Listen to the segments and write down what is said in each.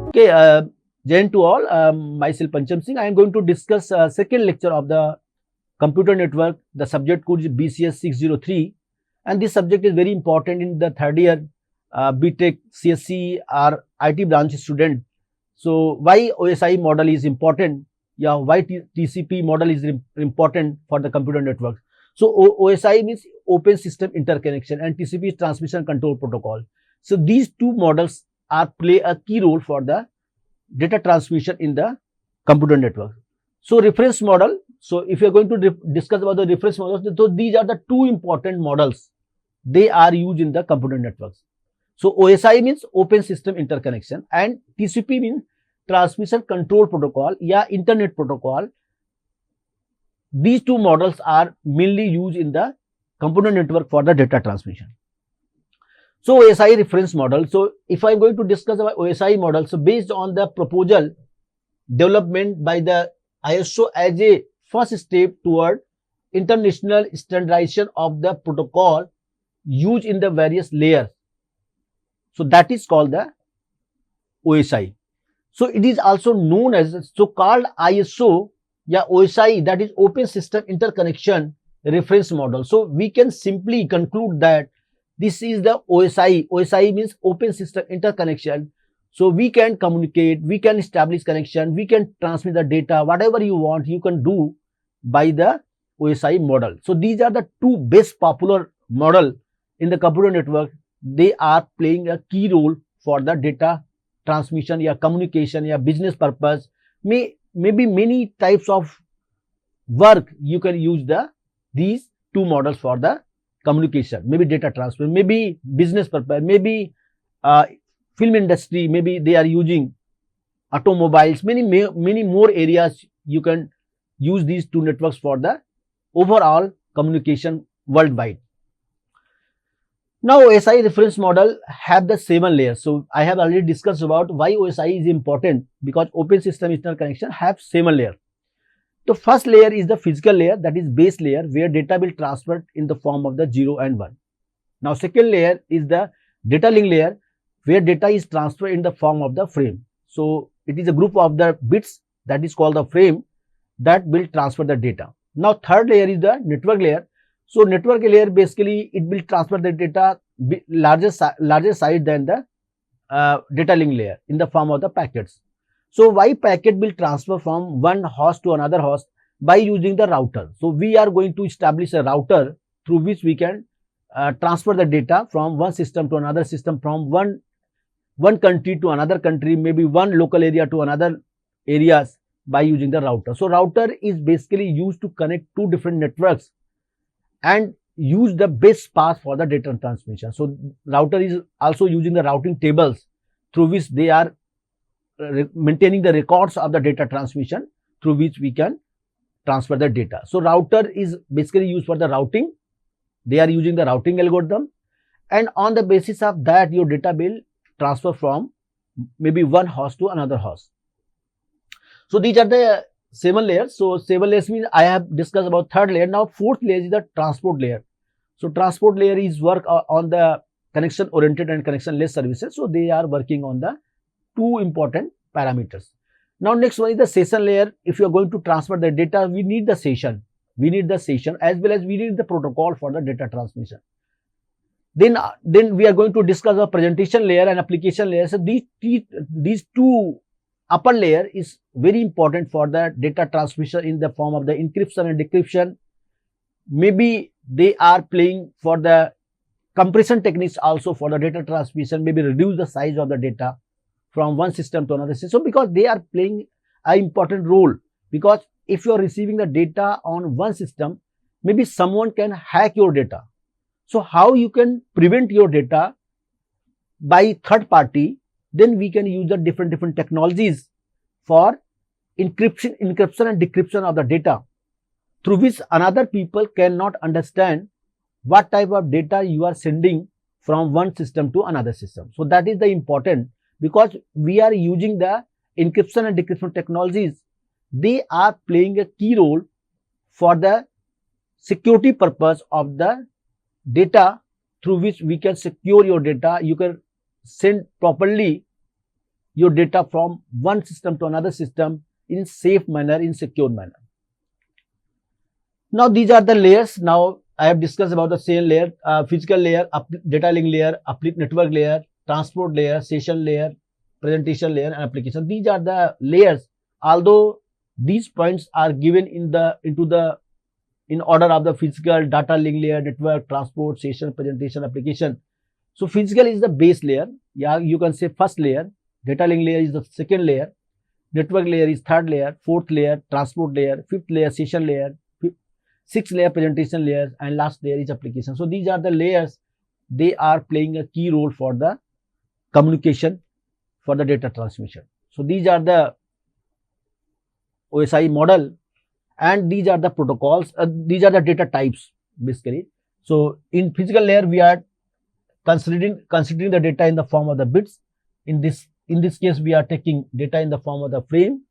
Okay, Jain to all. Myself Pancham Singh. I am going to discuss second lecture of the computer network. The subject code is BCS 603, and this subject is very important in the third year B.Tech, CSC or IT branch student. So why OSI model is important? Yeah, why TCP model is important for the computer network? So OSI means Open System Interconnection, and TCP is Transmission Control Protocol. So these two models play a key role for the data transmission in the computer network. So reference model. So if you are going to discuss about the reference models, so these are the two important models. They are used in the computer networks. So OSI means Open System Interconnection, and TCP means Transmission Control Protocol या Internet Protocol. These two models are mainly used in the computer network for the data transmission. So OSI reference model. So if I am going to discuss about OSI model, so based on the proposal development by the ISO as a first step toward international standardization of the protocol used in the various layers. So that is called the OSI. So it is also known as so-called ISO या OSI, that is Open System Interconnection Reference Model. So we can simply conclude that this is the OSI. OSI means Open System Interconnection. So we can communicate, we can establish connection, we can transmit the data, whatever you want, you can do by the OSI model. So these are the two best popular model in the computer network. They are playing a key role for the data transmission या communication या business purpose. Maybe many types of work you can use these two models for the communication, maybe data transfer, maybe business purpose, maybe film industry, maybe they are using automobiles, many more areas you can use these two networks for the overall communication worldwide. Now OSI reference model have the 7 layers. So I have already discussed about why OSI is important, because Open System Interconnection have 7 layers. The first layer is the physical layer, that is base layer, where data will transfer in the form of the 0 and 1. Now second layer is the data link layer, where data is transferred in the form of the frame. So it is a group of the bits that is called the frame that will transfer the data. Now third layer is the network layer. So network layer basically it will transfer the data larger size than the data link layer in the form of the packets. So why packet will transfer from one host to another host? By using the router. So we are going to establish a router through which we can transfer the data from one system to another system, from one country to another country, maybe one local area to another areas by using the router. So router is basically used to connect two different networks and use the best path for the data transmission. So router is also using the routing tables through which they are maintaining the records of the data transmission through which we can transfer the data. So router is basically used for the routing. They are using the routing algorithm, and on the basis of that your data will transfer from maybe one host to another host. So these are the 7 layers. So 7 layers means I have discussed about third layer. Now fourth layer is the transport layer. So transport layer is work on the connection oriented and connection less services. So they are working on the two important parameters. Now next one is the session layer. If you are going to transfer the data, we need the session. We need the session as well as we need the protocol for the data transmission. Then we are going to discuss the presentation layer and application layer. So these two upper layer is very important for the data transmission in the form of the encryption and decryption. Maybe they are playing for the compression techniques also for the data transmission, maybe reduce the size of the data from one system to another system. So because they are playing an important role, because if you are receiving the data on one system, maybe someone can hack your data. So how you can prevent your data by third party? Then we can use the different technologies for encryption and decryption of the data, through which another people cannot understand what type of data you are sending from one system to another system. So that is the important, because we are using the encryption and decryption technologies. They are playing a key role for the security purpose of the data, through which we can secure your data. You can send properly your data from one system to another system in safe manner, in secure manner. Now these are the layers. Now I have discussed about the same layer, physical layer, data link layer, network layer, transport layer, session layer, presentation layer, and application. These are the layers. Although these points are given in order of the physical, data link layer, network, transport, session, presentation, application. So physical is the base layer. Yeah, you can say first layer. Data link layer is the second layer. Network layer is third layer. Fourth layer, transport layer. Fifth layer, session layer. Sixth layer, presentation layers, and last layer is application. So these are the layers. They are playing a key role for the communication, for the data transmission. So these are the OSI model, and these are the protocols. These are the data types basically. So in physical layer, we are considering the data in the form of the bits. In this case, we are taking data in the form of the frame.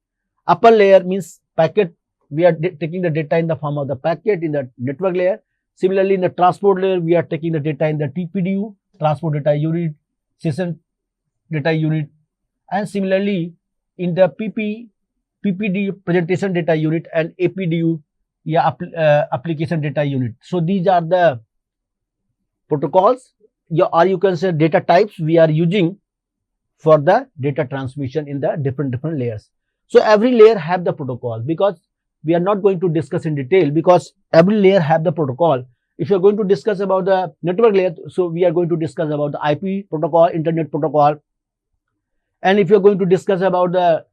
Upper layer means packet. We are taking the data in the form of the packet in the network layer. Similarly, in the transport layer, we are taking the data in the TPDU, transport data unit, session data unit, and similarly in the PPDU, presentation data unit, and APDU, yeah, application data unit. So these are the protocols, or you can say data types we are using for the data transmission in the different layers. So every layer have the protocol, because we are not going to discuss in detail, because every layer have the protocol. If you are going to discuss about the network layer, so we are going to discuss about the IP protocol, internet protocol. And if you are going to discuss about the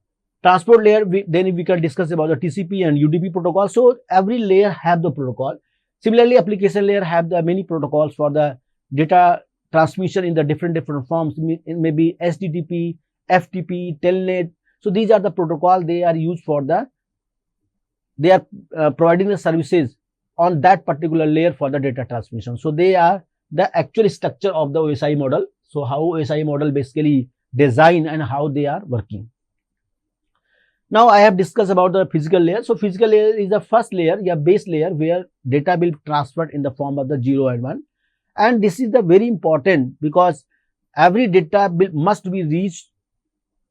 transport layer, then we can discuss about the TCP and UDP protocol. So every layer have the protocol. Similarly, application layer have the many protocols for the data transmission in the different forms. It may be HTTP, FTP, Telnet. So these are the protocol they are used for the. They are providing the services on that particular layer for the data transmission. So they are the actual structure of the OSI model. So how OSI model basically design and how they are working. Now I have discussed about the physical layer. So physical layer is the first layer, yeah, base layer, where data will be transferred in the form of the 0 and 1. And this is the very important, because every data must be reached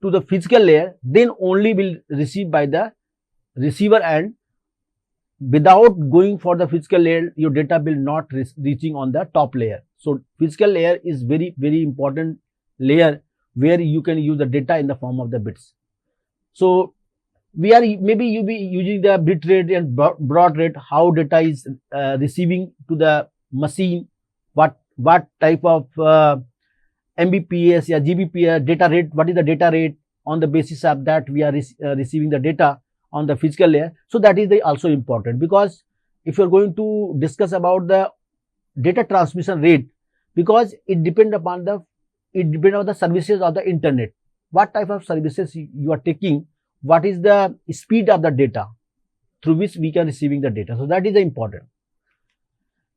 to the physical layer, then only will receive by the receiver end. Without going for the physical layer, your data will not reaching on the top layer. So physical layer is very important layer where you can use the data in the form of the bits. So we are maybe you be using the bit rate and baud rate, how data is receiving to the machine, what type of Mbps or Gbps data rate, what is the data rate, on the basis of that we are receiving the data on the physical layer. So that is also important, because if you are going to discuss about the data transmission rate, because it depends upon the services of the internet, what type of services you are taking, what is the speed of the data through which we can receiving the data. So that is the important.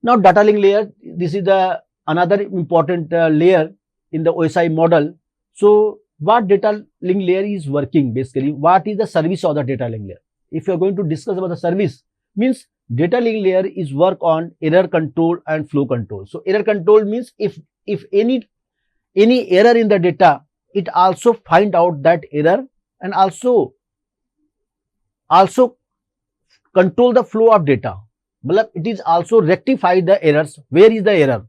Now data link layer, this is the another important layer in the OSI model. So what data link layer is working, basically what is the service of the data link layer. If you are going to discuss about the service, means data link layer is work on error control and flow control. So error control means if any error in the data, it also find out that error and also control the flow of data. It is also rectify the errors, where is the error.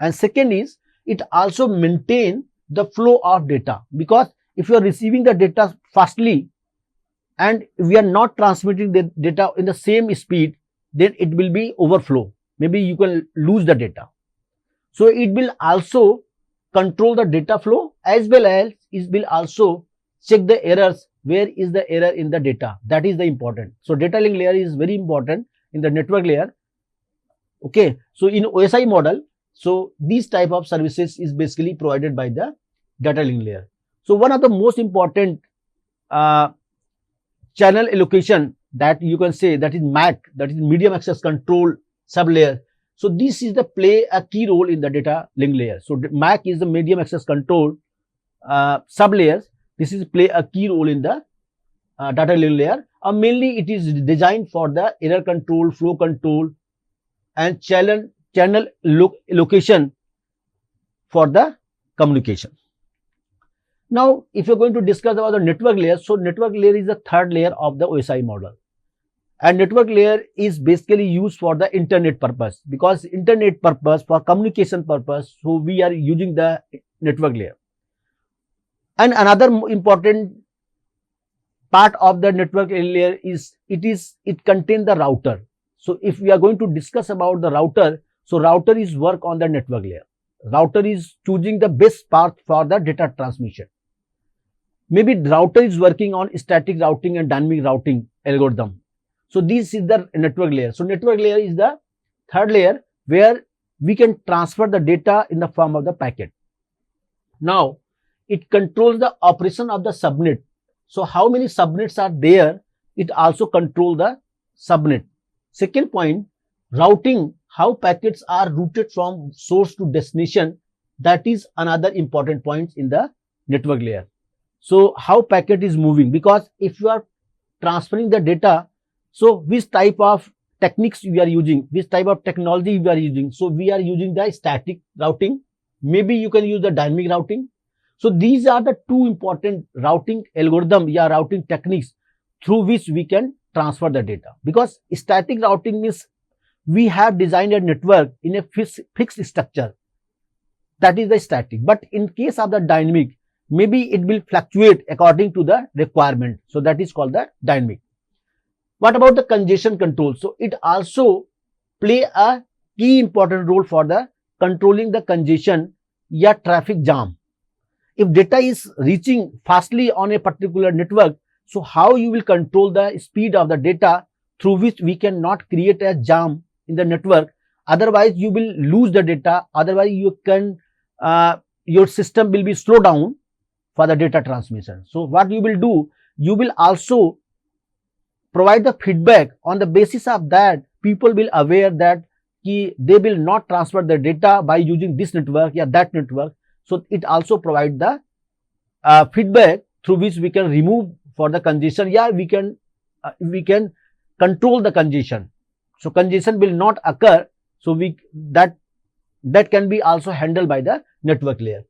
And second is, it also maintain the flow of data, because if you are receiving the data fastly and we are not transmitting the data in the same speed, then it will be overflow. Maybe you can lose the data. So it will also control the data flow, as well as it will also check the errors, where is the error in the data. That is the important. So data link layer is very important in the network layer. Okay, so in OSI model, so these type of services is basically provided by the data link layer. So one of the most important channel allocation that you can say, that is MAC, that is medium access control sublayer. So this is the play a key role in the data link layer. So MAC is the medium access control sublayers. This is play a key role in the data link layer. Mainly it is designed for the error control, flow control, and channel allocation for the communication. Now, if you're going to discuss about the network layer, so network layer is the third layer of the OSI model. And network layer is basically used for the internet purpose, because internet purpose, for communication purpose, so we are using the network layer. And another important part of the network layer is it contains the router. So if we are going to discuss about the router, so router is work on the network layer. Router is choosing the best path for the data transmission. Maybe router is working on static routing and dynamic routing algorithm. So this is the network layer. So network layer is the third layer where we can transfer the data in the form of the packet. Now, it controls the operation of the subnet. So how many subnets are there? It also controls the subnet. Second point, routing, how packets are routed from source to destination. That is another important point in the network layer. So how packet is moving, because if you are transferring the data, so which type of techniques we are using, which type of technology we are using. So we are using the static routing. Maybe you can use the dynamic routing. So these are the two important routing algorithm, routing techniques through which we can transfer the data. Because static routing means we have designed a network in a fixed structure. That is the static. But in case of the dynamic, maybe it will fluctuate according to the requirement. So that is called the dynamic. What about the congestion control? So it also play a key important role for the controlling the congestion traffic jam. If data is reaching fastly on a particular network, so how you will control the speed of the data through which we cannot create a jam in the network. Otherwise, you will lose the data. Otherwise, you can your system will be slow down for the data transmission. So what you will do, you will also provide the feedback. On the basis of that, people will aware that they will not transfer the data by using this network or that network. So it also provide the feedback through which we can remove for the congestion. We can control the congestion. So congestion will not occur. So that can be also handled by the network layer.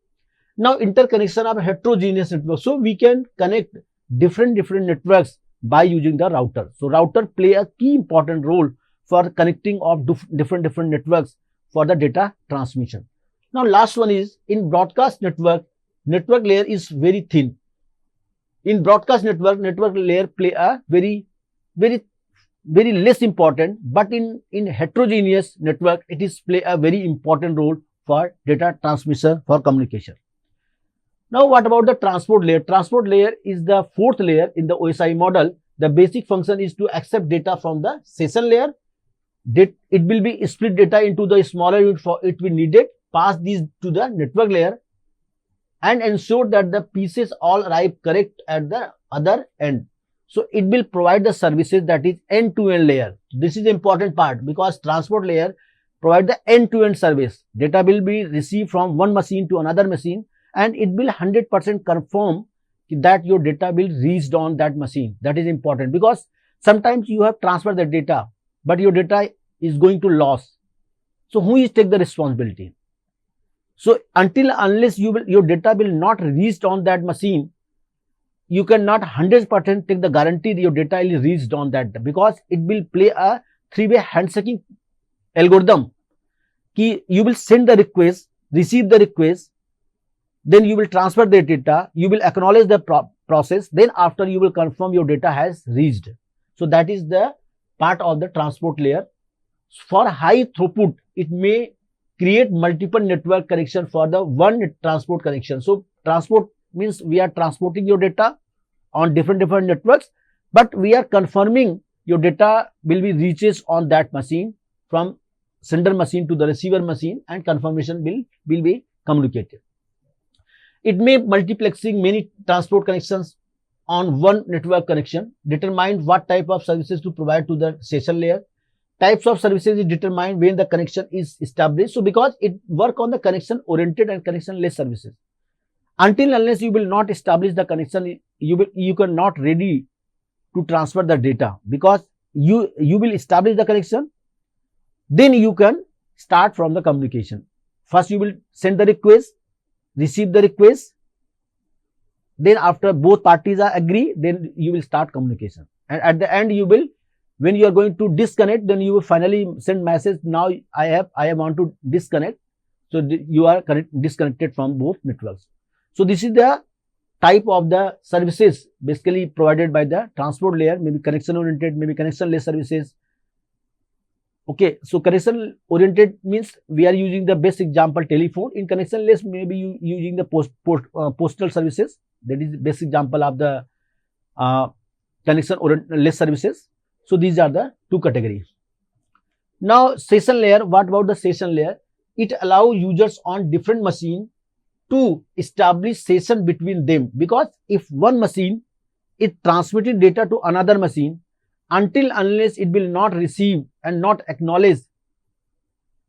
Now interconnection of heterogeneous network. So we can connect different networks by using the router. So router play a key important role for connecting of different networks for the data transmission. Now last one is in broadcast network layer is very thin. In broadcast network layer play a very less important, but in heterogeneous network it is play a very important role for data transmission, for communication. Now what about the transport layer? Transport layer is the fourth layer in the OSI model. The basic function is to accept data from the session layer. It will be split data into the smaller unit for it will needed, pass these to the network layer and ensure that the pieces all arrive correct at the other end. So it will provide the services, that is end-to-end layer. This is the important part, because transport layer provide the end-to-end service. Data will be received from one machine to another machine, and it will 100% confirm that your data will reach on that machine. That is important, because sometimes you have transferred the data, but your data is going to loss. So who is take the responsibility? So unless your data will not reach on that machine, you cannot 100% take the guarantee that your data will reach on that, because it will play a three-way handshaking algorithm. You will send the request, receive the request, then you will transfer the data, you will acknowledge the process, then after you will confirm your data has reached. So that is the part of the transport layer. For high throughput, it may create multiple network connection for the one transport connection. So transport means we are transporting your data on different networks, but we are confirming your data will be reaches on that machine from sender machine to the receiver machine, and confirmation will be communicated. It may multiplexing many transport connections on one network connection, determine what type of services to provide to the session layer. Types of services is determined when the connection is established. So because it work on the connection oriented and connection less services. Until unless you will not establish the connection, you cannot ready to transfer the data, because you will establish the connection, then you can start from the communication. First you will send the request, receive the request, Then after both parties are agree, then you will start communication. And at the end, you will, when you are going to disconnect, then you will finally send message, now I want to disconnect. So you are disconnected from both networks. So this is the type of the services basically provided by the transport layer, maybe connection oriented, maybe connectionless services. Okay, so connection oriented means we are using the best example telephone. In connectionless, maybe you using the postal services. That is the best example of the connection oriented services. So these are the two categories. Now session layer, what about the session layer? It allows users on different machines to establish session between them, because if one machine is transmitting data to another machine, unless it will not receive and not acknowledge,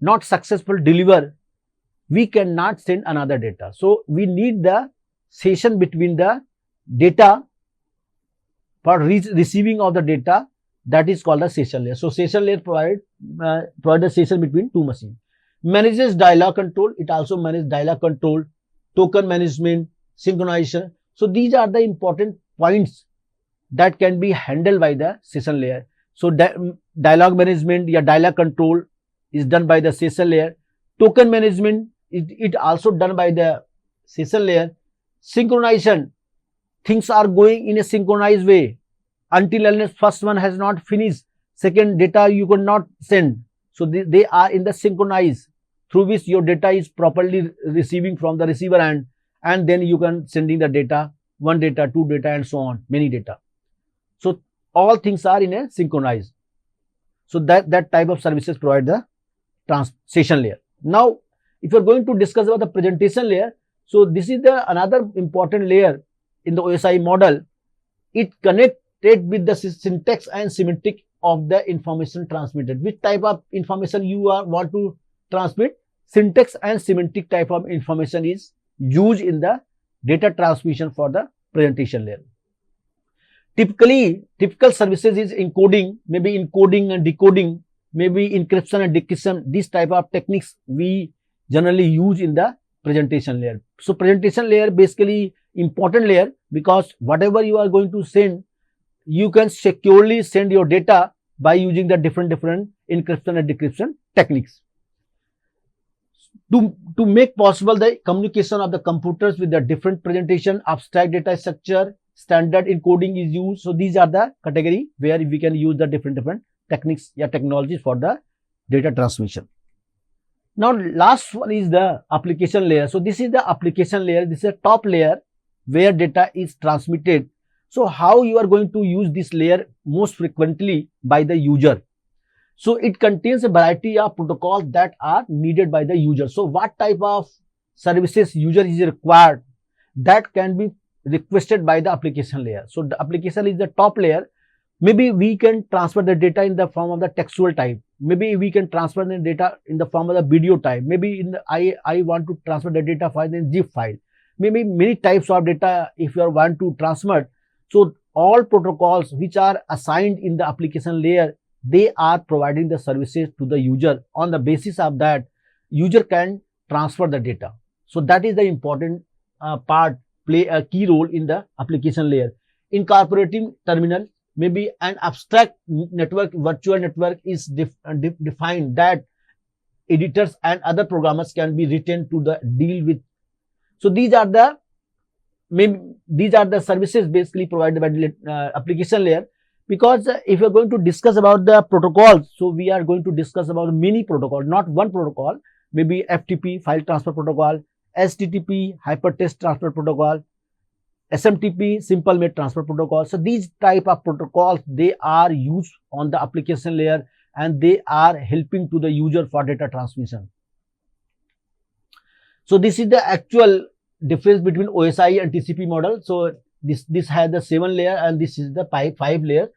not successful deliver, we cannot send another data. So we need the session between the data for receiving of the data, that is called the session layer. So session layer provide the session between two machines. Manages dialog control, it also manages dialog control, token management, synchronization. So these are the important points that can be handled by the session layer. So dialog management or dialog control is done by the session layer. Token management, it also done by the session layer. Synchronization, things are going in a synchronized way. Until unless first one has not finished, second data you could not send. So they are in the synchronized, through which your data is properly receiving from the receiver end, and then you can sending the data, one data, two data, and so on, many data. So all things are in a synchronized. So that type of services provide the session layer. Now, if you are going to discuss about the presentation layer, so this is the another important layer in the OSI model. It connected with the syntax and semantic of the information transmitted. Which type of information you want to transmit? Syntax and semantic type of information is used in the data transmission for the presentation layer. Typical services is encoding, maybe encoding and decoding, maybe encryption and decryption. This type of techniques we generally use in the presentation layer. So presentation layer basically important layer, because whatever you are going to send, you can securely send your data by using the different encryption and decryption techniques. To make possible the communication of the computers with the different presentation, abstract data structure, standard encoding is used. So these are the category where we can use the different techniques or technologies for the data transmission. Now last one is the application layer. So this is the application layer. This is a top layer where data is transmitted. So how you are going to use this layer most frequently by the user? So it contains a variety of protocols that are needed by the user. So what type of services user is required, that can be requested by the application layer. So the application is the top layer. Maybe we can transfer the data in the form of the textual type. Maybe we can transfer the data in the form of the video type. Maybe in the I want to transfer the data file in zip file. Maybe many types of data if you want to transmit. So all protocols which are assigned in the application layer, they are providing the services to the user. On the basis of that, user can transfer the data. So that is the important part, play a key role in the application layer. Incorporating terminal, maybe an abstract network, virtual network is defined that editors and other programmers can be written to the deal with. So these are the services basically provided by the application layer. Because if you are going to discuss about the protocols, so we are going to discuss about many protocols, not one protocol. Maybe FTP, file transfer protocol, HTTP, hypertext transfer protocol, SMTP, simple mail transfer protocol. So these type of protocols, they are used on the application layer and they are helping to the user for data transmission. So this is the actual difference between OSI and TCP model. So this has the 7 layer and this is the 5 layer.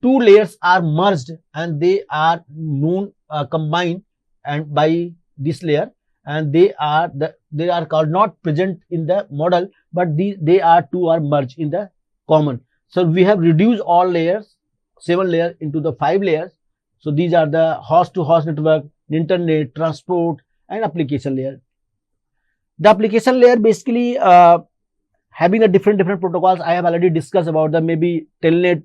2 layers are merged and they are combined and by this layer, and they are called not present in the model, but they are merged in the common. So we have reduced all layers, 7 layers into the 5 layers. So these are the host to host network, internet, transport, and application layer. The application layer basically having the different protocols. I have already discussed about the maybe telnet,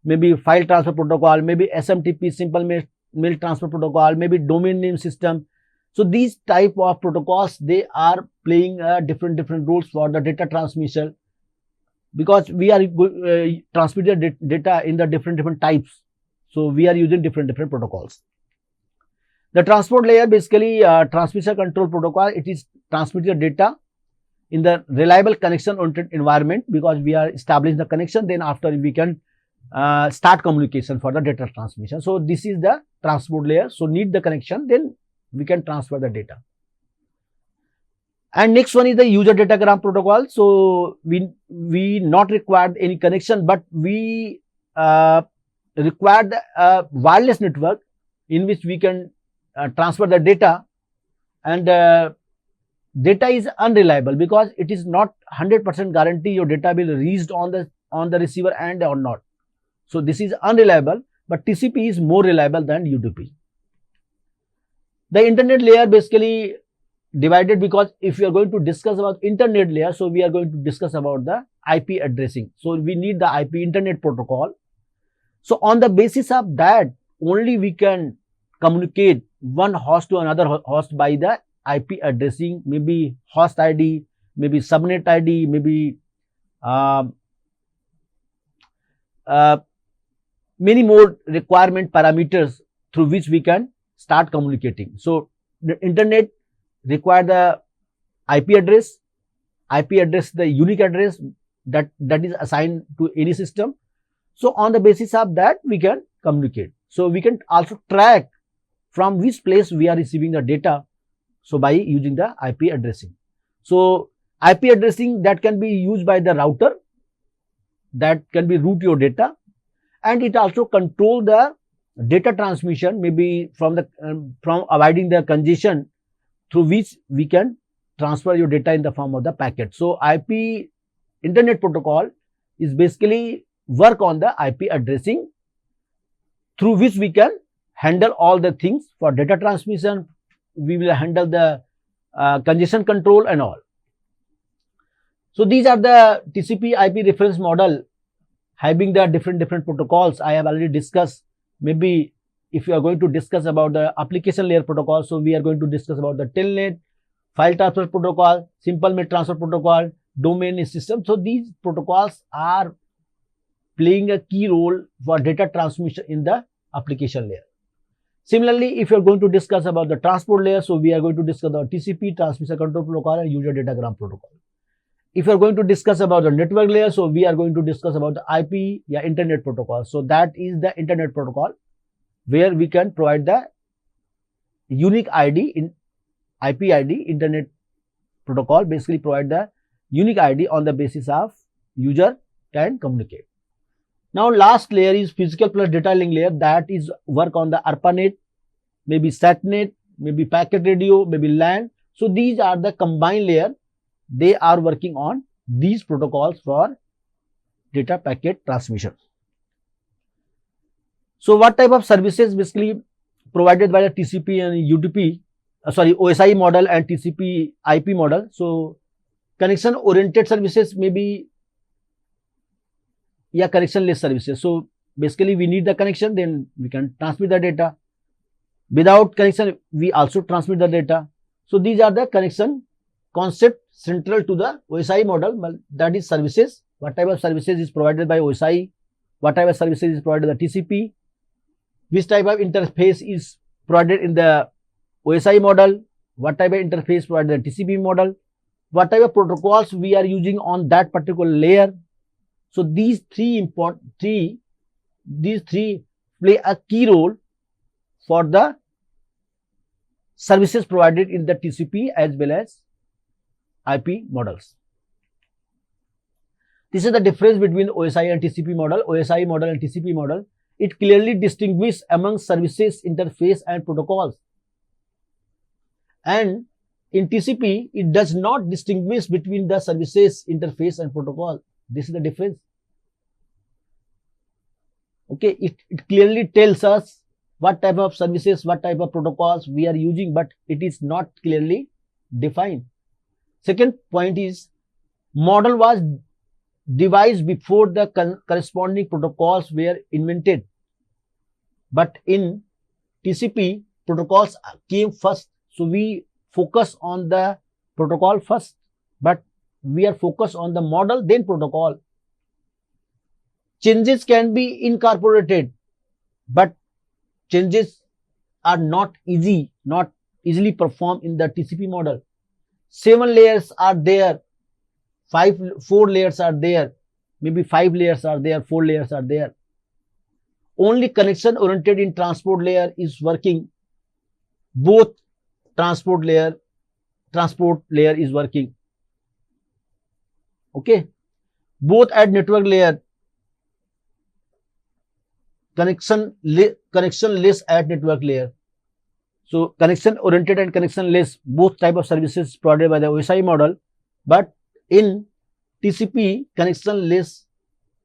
maybe file transfer protocol, maybe SMTP, simple mail transfer protocol, maybe domain name system. So these type of protocols, they are playing different roles for the data transmission, because we are transmitting data in the different types. So we are using different protocols. The transport layer, basically transmission control protocol. It is transmitting the data in the reliable connection oriented environment, because we are establishing the connection, then after we can start communication for the data transmission. So this is the transport layer. So need the connection, then we can transfer the data. And next one is the user datagram protocol. So we not required any connection, but we required a wireless network in which we can transfer the data, and data is unreliable because it is not 100% guarantee your data will reached on the receiver end or not. So this is unreliable, but TCP is more reliable than UDP. The internet layer basically divided, because if we are going to discuss about internet layer, so we are going to discuss about the IP addressing. So we need the IP internet protocol. So on the basis of that, only we can communicate one host to another host by the IP addressing, maybe host ID, maybe subnet ID, maybe many more requirement parameters through which we can start communicating. So the internet require the IP address the unique address that is assigned to any system. So on the basis of that, we can communicate. So we can also track from which place we are receiving the data, so by using the IP addressing. So IP addressing, that can be used by the router, that can be route your data, and it also control the data transmission, maybe from avoiding the congestion through which we can transfer your data in the form of the packet. So IP internet protocol is basically work on the IP addressing, through which we can handle all the things for data transmission. We will handle the congestion control and all. So these are the TCP IP reference model having the different protocols. I have already discussed. Maybe if you are going to discuss about the application layer protocol, so we are going to discuss about the telnet, file transfer protocol, simple mail transfer protocol, domain name system. So these protocols are playing a key role for data transmission in the application layer. Similarly, if you are going to discuss about the transport layer, so we are going to discuss the TCP, transmission control protocol, and user datagram protocol. If you are going to discuss about the network layer, so we are going to discuss about the IP, internet protocol. So that is the internet protocol, where we can provide the unique ID in IP ID. Internet protocol basically provide the unique ID on the basis of user can communicate. Now last layer is physical plus data link layer, that is work on the ARPANET, maybe SATNet, maybe packet radio, maybe LAN. So these are the combined layer. They are working on these protocols for data packet transmission. So what type of services basically provided by the TCP and UDP, OSI model and TCP IP model. So connection oriented services, maybe connectionless services. So basically we need the connection, then we can transmit the data. Without connection, we also transmit the data. So these are the connection concept central to the OSI model, that is services. What type of services is provided by OSI, what type of services is provided by TCP, which type of interface is provided in the OSI model, what type of interface provided in the TCP model, what type of protocols we are using on that particular layer. So these three play a key role for the services provided in the TCP as well as IP models. This is the difference between OSI and TCP model. OSI model and TCP model, it clearly distinguishes among services, interface and protocols. And in TCP, it does not distinguish between the services, interface and protocol. This is the difference. Okay, it clearly tells us what type of services, what type of protocols we are using, but it is not clearly defined. Second point is Model was devised before the corresponding protocols were invented. But in TCP, protocols came first. So we focus on the protocol first, but we are focused on the model, then protocol. Changes can be incorporated, but changes are not easily performed in the TCP model. 7 layers are there, 4 layers are there, maybe 5 layers are there, 4 layers are there. Only connection oriented in transport layer is working. Both transport layer is working. Okay. Both at network layer, connectionless at network layer. So connection oriented and connectionless, both type of services provided by the OSI model, but in TCP, connectionless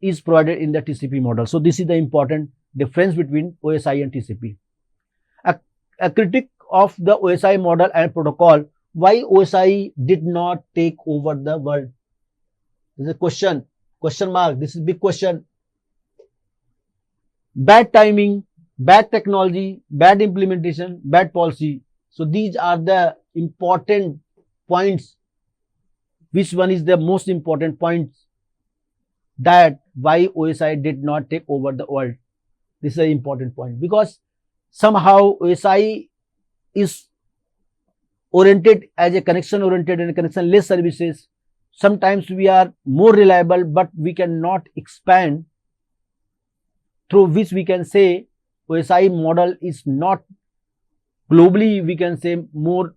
is provided in the TCP model. So this is the important difference between OSI and TCP. A critic of the OSI model and protocol: why OSI did not take over the world? This is a question mark. This is a big question. Bad timing, bad technology, bad implementation, bad policy. So these are the important points. Which one is the most important points that why OSI did not take over the world? This is an important point, because somehow OSI is oriented as a connection oriented and connectionless services. Sometimes we are more reliable, but we cannot expand, through which we can say OSI model is not globally, we can say more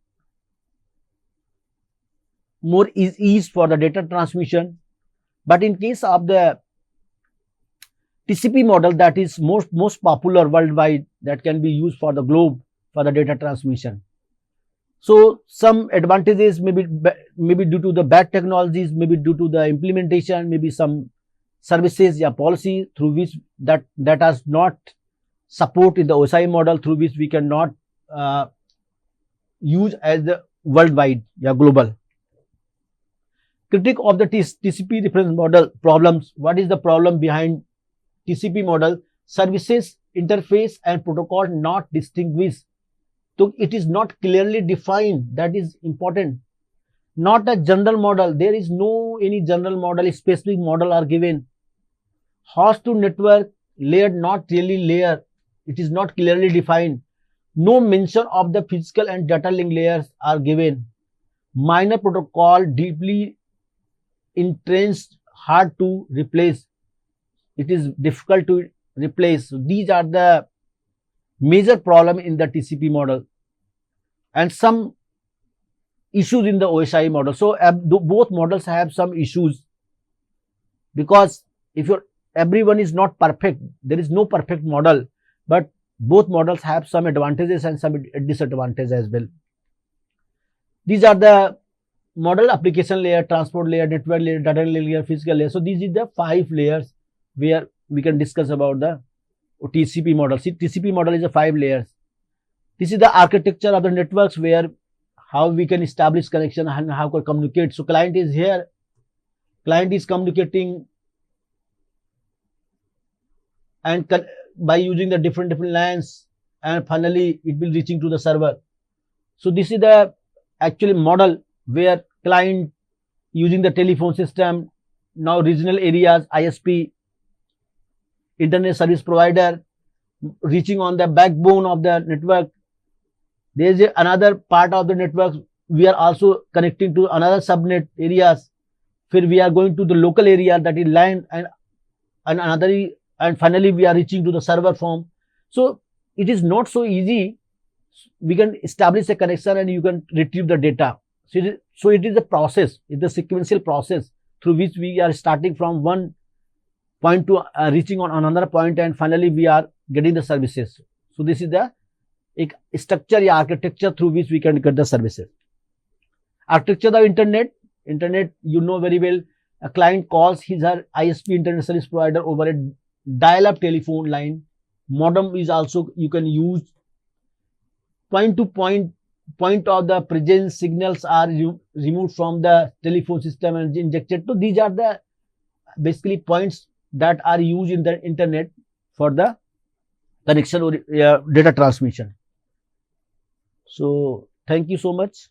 ease for the data transmission. But in case of the TCP model, that is most popular worldwide, that can be used for the globe for the data transmission. So some advantages maybe due to the bad technologies, maybe due to the implementation, maybe some services or policy through which that has not support in the OSI model, through which we cannot use as the worldwide global. Critique of the TCP reference model problems. What is the problem behind TCP model? Services, interface and protocol not distinguished. So it is not clearly defined. That is important. Not a general model. There is no any general model, specific model are given. Host to network layer, not really layer. It is not clearly defined. No mention of the physical and data link layers are given. Minor protocol, deeply entrenched, hard to replace. It is difficult to replace. So these are the major problem in the TCP model, and some issues in the OSI model. So both models have some issues, because if everyone is not perfect, there is no perfect model, but both models have some advantages and some disadvantages as well. These are the model: application layer, transport layer, network layer, data layer, physical layer. So these are the 5 layers where we can discuss about the TCP model. See, TCP model is a 5 layers. This is the architecture of the networks, where how we can establish connection and how to communicate. So client is here, client is communicating and by using the different lines, and finally it will reaching to the server. So this is the actual model where client using the telephone system, now regional areas, ISP, internet service provider, reaching on the backbone of the network. There is another part of the network, we are also connecting to another subnet areas, where we are going to the local area, that is LAN, and finally we are reaching to the server form. So it is not so easy. We can establish a connection and you can retrieve the data. So it is a process, it is a sequential process through which we are starting from one point to reaching on another point, and finally we are getting the services. So this is the structure or architecture through which we can get the services. Architecture of internet, you know very well, a client calls his or ISP, internet service provider, over a dial-up telephone line. Modem is also you can use. Point to point point of the presence signals are removed from the telephone system and injected. So these are the basically points that are used in the internet for the connection or data transmission. So thank you so much.